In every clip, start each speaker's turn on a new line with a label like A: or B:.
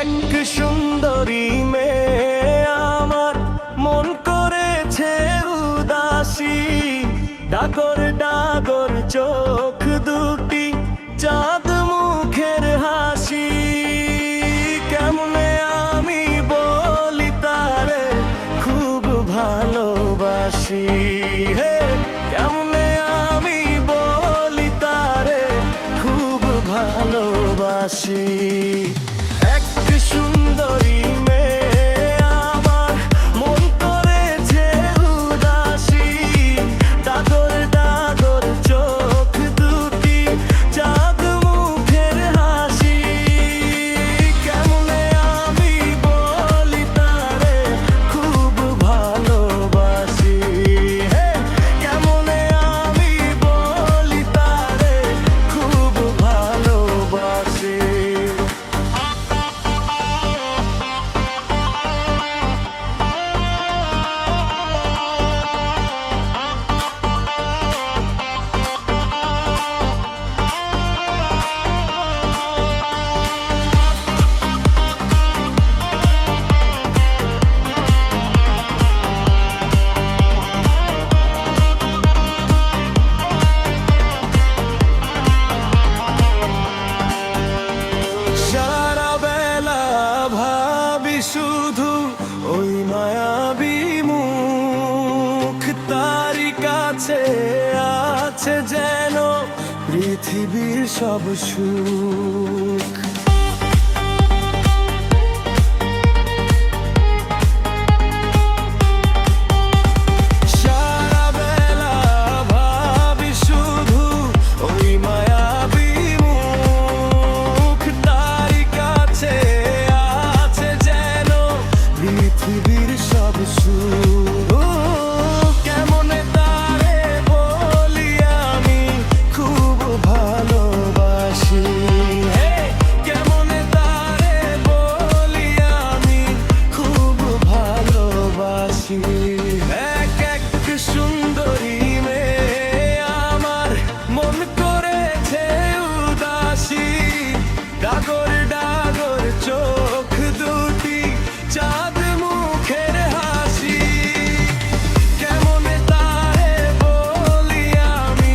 A: এক সুন্দরী মেয়ে আমার মন করেছে উদাসী, ডাগর ডাগর চোখ দুটি, চাঁদ মুখের হাসি। কেমনে আমি বলি তারে খুব ভালোবাসি, হে কেমনে আমি বলি তারে খুব ভালোবাসি। এক সুন্দরী মেয়ে আমার মন করেছে উদাসী, ডাগর ডাগর চোখ দুটি, চাঁদ মুখের হাসি। কেমনে আমি বলি তারে খুব ভালোবাসি, হে কেমনে আমি বলি তারে খুব ভালোবাসি। সারা বেলা ভাবি শুধু ওই মায়াবী মুখ, তারই কাছে আছে যেন পৃথিবীর সব সুখ। সারা বেলা ভাবি শুধু ওই মায়াবী মুখ, তারই কাছে আছে যেন পৃথিবীর সব সুখ। কেমনে তারে বলি আমি খুব ভালোবাসি, হে কেমনে তারে বলি আমি খুব ভালোবাসি। এক সুন্দরী মেয়ে আমার মন করেছে উদাসী, ডাগর ডাগর চোখ দুটি, চাঁদ মুখের হাসি। কেমনে তারে বলি আমি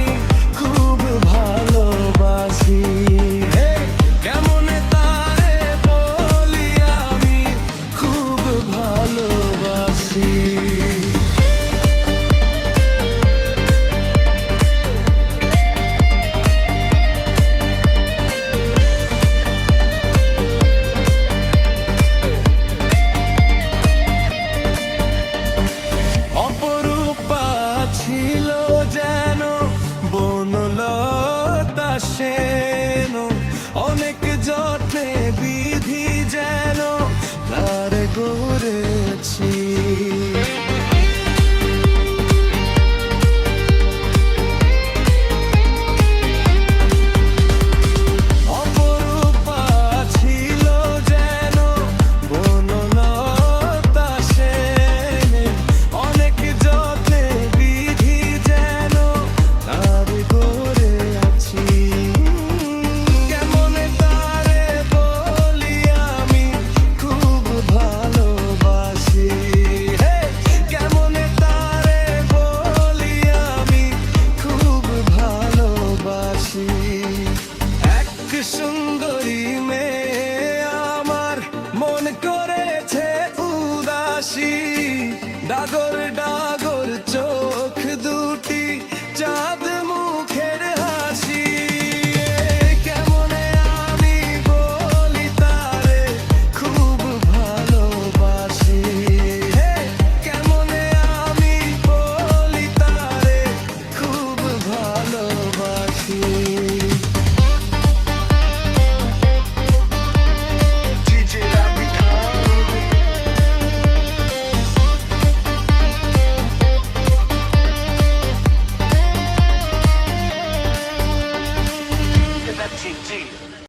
A: খুব ভালোবাসি, হে কেমনে তারে বলি আমি খুব ভালোবাসি। অপরূপা ছিল যেন বনলতা সেন, অনেক যত্নে বিধি যেন